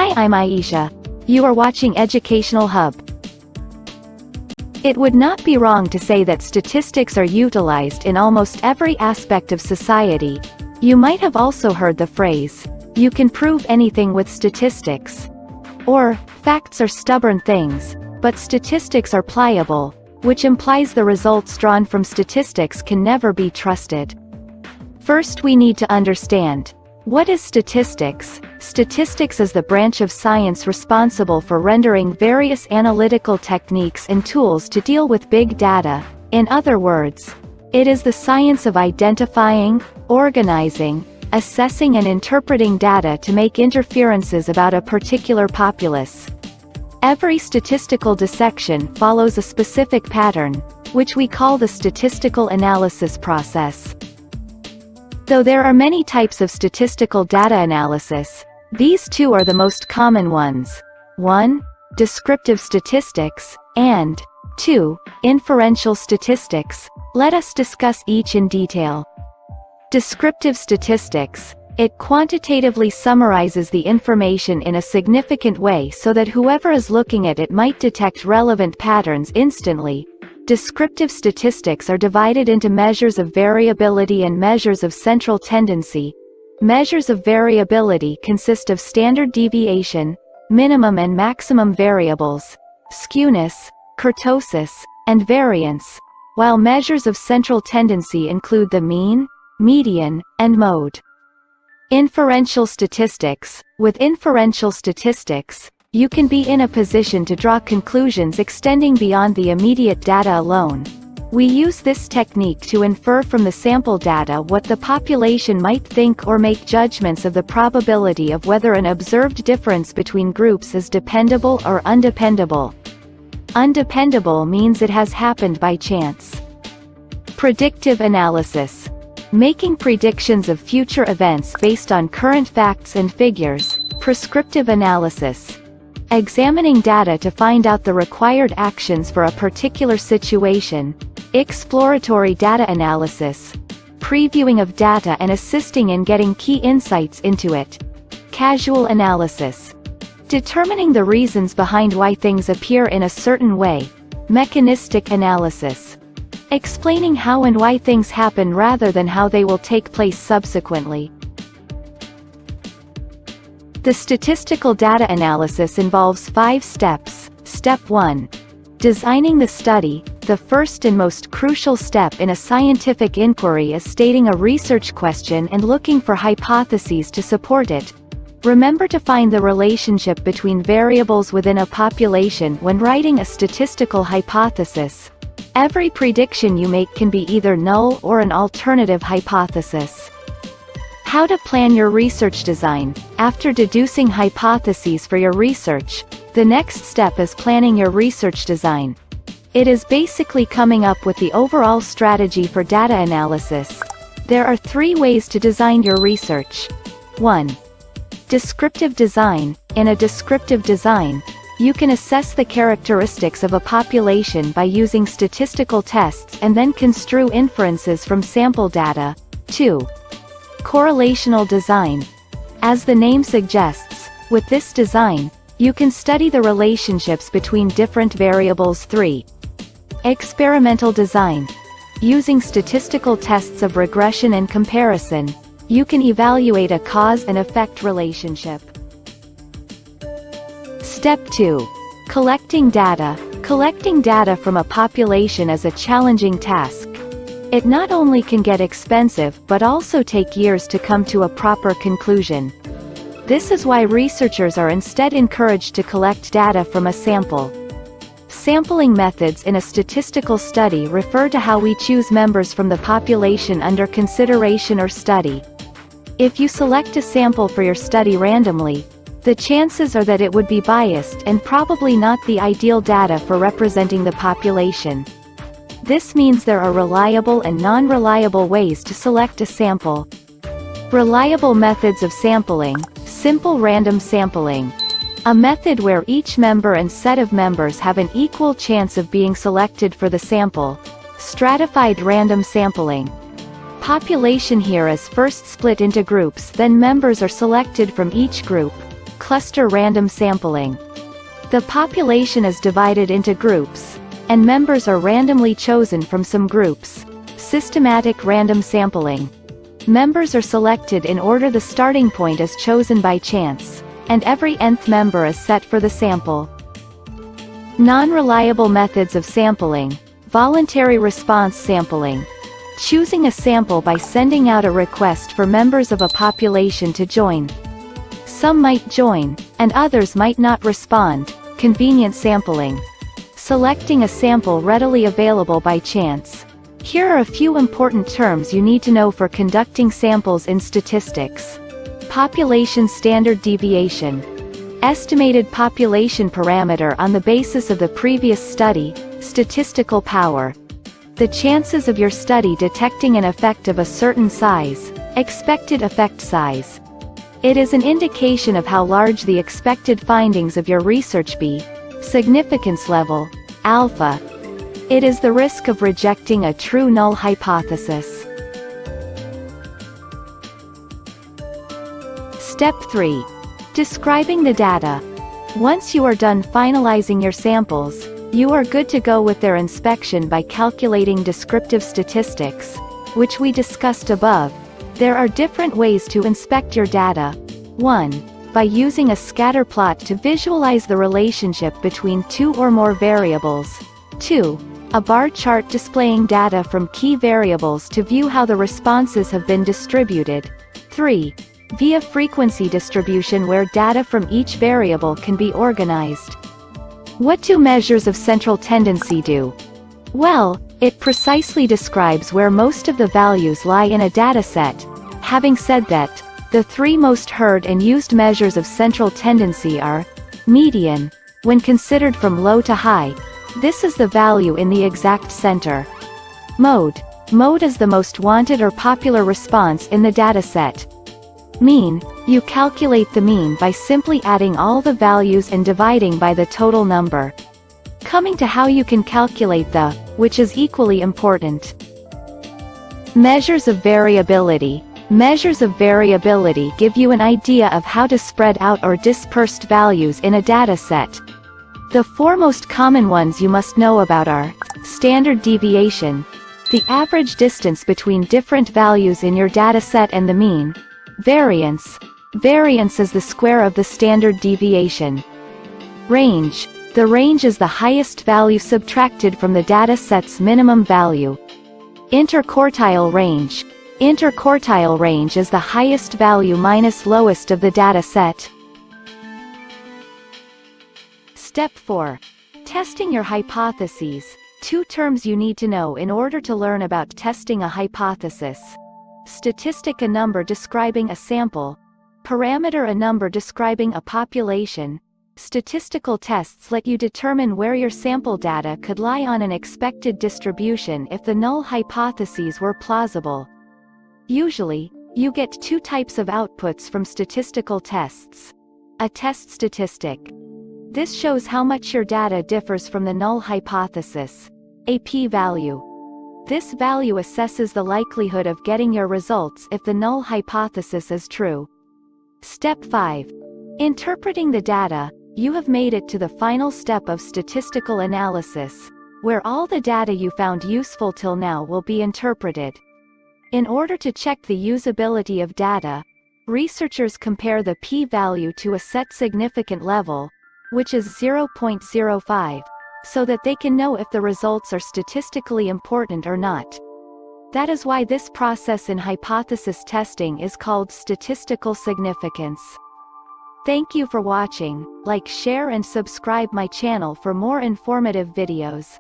Hi, I'm Aisha. You are watching Educational Hub. It would not be wrong to say that statistics are utilized in almost every aspect of society. You might have also heard the phrase, "You can prove anything with statistics." Or, "Facts are stubborn things, but statistics are pliable," which implies the results drawn from statistics can never be trusted. First, we need to understand, what is statistics? Statistics is the branch of science responsible for rendering various analytical techniques and tools to deal with big data. In other words, it is the science of identifying, organizing, assessing and interpreting data to make inferences about a particular populace. Every statistical dissection follows a specific pattern, which we call the statistical analysis process. Though there are many types of statistical data analysis, these two are the most common ones. 1. Descriptive statistics, and 2. Inferential statistics. Let us discuss each in detail. Descriptive statistics. It quantitatively summarizes the information in a significant way so that whoever is looking at it might detect relevant patterns instantly. Descriptive statistics are divided into measures of variability and measures of central tendency. Measures of variability consist of standard deviation, minimum and maximum variables, skewness, kurtosis, and variance, while measures of central tendency include the mean, median, and mode. Inferential statistics. With inferential statistics, you can be in a position to draw conclusions extending beyond the immediate data alone. We use this technique to infer from the sample data what the population might think or make judgments of the probability of whether an observed difference between groups is dependable or undependable. Undependable means it has happened by chance. Predictive analysis. Making predictions of future events based on current facts and figures. Prescriptive analysis. Examining data to find out the required actions for a particular situation. Exploratory data analysis. Previewing of data and assisting in getting key insights into it. Causal analysis. Determining the reasons behind why things appear in a certain way. Mechanistic analysis. Explaining how and why things happen rather than how they will take place subsequently. The statistical data analysis involves 5 steps. Step 1. Designing the study. The first and most crucial step in a scientific inquiry is stating a research question and looking for hypotheses to support it. Remember to find the relationship between variables within a population when writing a statistical hypothesis. Every prediction you make can be either null or an alternative hypothesis. How to plan your research design. After deducing hypotheses for your research, the next step is planning your research design. It is basically coming up with the overall strategy for data analysis. There are 3 ways to design your research. 1. Descriptive design. In a descriptive design, you can assess the characteristics of a population by using statistical tests and then construe inferences from sample data. 2. Correlational design. As the name suggests, with this design, you can study the relationships between different variables. 3. Experimental design. Using statistical tests of regression and comparison, you can evaluate a cause and effect relationship. Step 2. Collecting data. Collecting data from a population is a challenging task. It not only can get expensive but also take years to come to a proper conclusion. This is why researchers are instead encouraged to collect data from a sample. Sampling methods in a statistical study refer to how we choose members from the population under consideration or study. If you select a sample for your study randomly, the chances are that it would be biased and probably not the ideal data for representing the population. This means there are reliable and non-reliable ways to select a sample. Reliable methods of sampling. Simple random sampling. A method where each member and set of members have an equal chance of being selected for the sample. Stratified random sampling. Population here is first split into groups, then members are selected from each group. Cluster random sampling. The population is divided into groups, and members are randomly chosen from some groups. Systematic random sampling. Members are selected in order the starting point is chosen by chance, and every nth member is set for the sample. Non-reliable methods of sampling. Voluntary response sampling. Choosing a sample by sending out a request for members of a population to join. Some might join, and others might not respond. Convenient sampling. Selecting a sample readily available by chance. Here are a few important terms you need to know for conducting samples in statistics. Population standard deviation. Estimated population parameter on the basis of the previous study. Statistical power. The chances of your study detecting an effect of a certain size. Expected effect size. It is an indication of how large the expected findings of your research be. Significance level. Alpha. It is the risk of rejecting a true null hypothesis. Step 3. Describing the data. Once you are done finalizing your samples, you are good to go with their inspection by calculating descriptive statistics, which we discussed above. There are different ways to inspect your data. 1. By using a scatter plot to visualize the relationship between two or more variables. 2. A bar chart displaying data from key variables to view how the responses have been distributed. 3. Via frequency distribution where data from each variable can be organized. What do measures of central tendency do? Well, it precisely describes where most of the values lie in a dataset. Having said that, the three most heard and used measures of central tendency are median, when considered from low to high. This is the value in the exact center. Mode. Mode is the most wanted or popular response in the dataset. Mean. You calculate the mean by simply adding all the values and dividing by the total number. Coming to how you can calculate the, which is equally important. Measures of variability. Measures of variability give you an idea of how to spread out or dispersed values in a dataset. The four most common ones you must know about are standard deviation, the average distance between different values in your dataset and the mean. Variance. Variance is the square of the standard deviation. Range. The range is the highest value subtracted from the dataset's minimum value. Interquartile range. Interquartile range is the highest value minus lowest of the dataset. Step 4. Testing your hypotheses. Two terms you need to know in order to learn about testing a hypothesis. Statistic, a number describing a sample. Parameter, a number describing a population. Statistical tests let you determine where your sample data could lie on an expected distribution if the null hypotheses were plausible. Usually, you get two types of outputs from statistical tests. A test statistic. This shows how much your data differs from the null hypothesis. A p-value. This value assesses the likelihood of getting your results if the null hypothesis is true. Step 5. Interpreting the data. You have made it to the final step of statistical analysis, where all the data you found useful till now will be interpreted. In order to check the usability of data, researchers compare the p-value to a set significant level, which is 0.05, so that they can know if the results are statistically important or not. That is why this process in hypothesis testing is called statistical significance. Thank you for watching. Like, share and subscribe my channel for more informative videos.